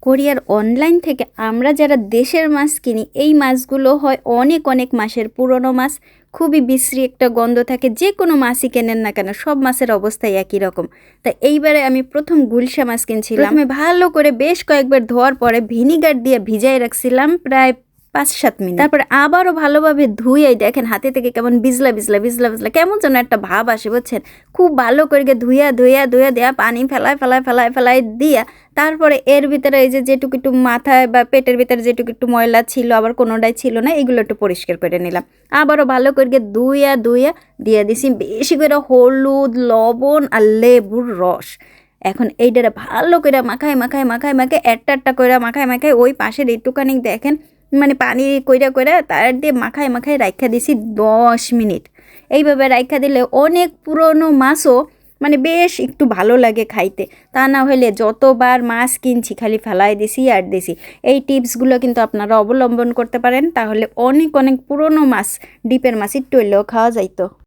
কোরিয়ার অনলাইন থেকে আমরা যারা দেশের মাছ কিনি এই মাছগুলো হয় অনেক অনেক মাসের পুরনো মাছ, খুবই বিশ্রী একটা গন্ধ থাকে। যে কোনো মাছই কেনেন না কেন সব মাছের অবস্থাই একই রকম। তা এইবারে আমি প্রথম গুলশা মাছ কিনছিলাম, আমি ভালো করে বেশ কয়েকবার ধোয়ার পরে ভিনিগার দিয়ে ভিজাই রাখছিলাম প্রায় 5-7 মিনিট। তারপরে আবারও ভালোভাবে ধুয়েই দেখেন হাতে থেকে কেমন বিজলা বিজলা বিজলা বিজলা কেমন যেন একটা ভাব আসে, বুঝছেন। খুব ভালো করে ধুইয়া ধুইয়া ধুইয়া দেয়া পানি ফেলায় ফেলায় ফেলায় ফেলায় দিয়া তারপরে এর ভিতরে এই যে যেটুকু একটু মাথায় বা পেটের ভিতরে যেটুকু একটু ময়লা ছিল আবার কোনোটাই ছিল না, এগুলো একটু পরিষ্কার করে নিলাম। আবারও ভালো করে ধুইয়া ধুইয়া দিয়ে দিছি বেশি করে হলুদ, লবণ আর লেবুর রস। এখন এইটারে ভালো করে মাখায় মাখায় মাখায় মাখায় একটা করে মাখায় মাখায় ওই পাশের একটুখানি দেখেন মানে পানি কইরা কইরা তার দিয়ে মাখায় মাখায় রাইখা দিছি 10 মিনিট। এইভাবে রাইখা দিলে অনেক পুরনো মাছও মানে বেশ একটু ভালো লাগে খাইতে। তা না হলে যতবার মাছ কিনছি খালি ফেলাই দিছি আর দিছি। এই টিপসগুলো কিন্তু আপনারা অবলম্বন করতে পারেন, তাহলে অনেক অনেক পুরনো মাছ, ডিপের মাছ একটু হইলেও খাওয়া যাইতো।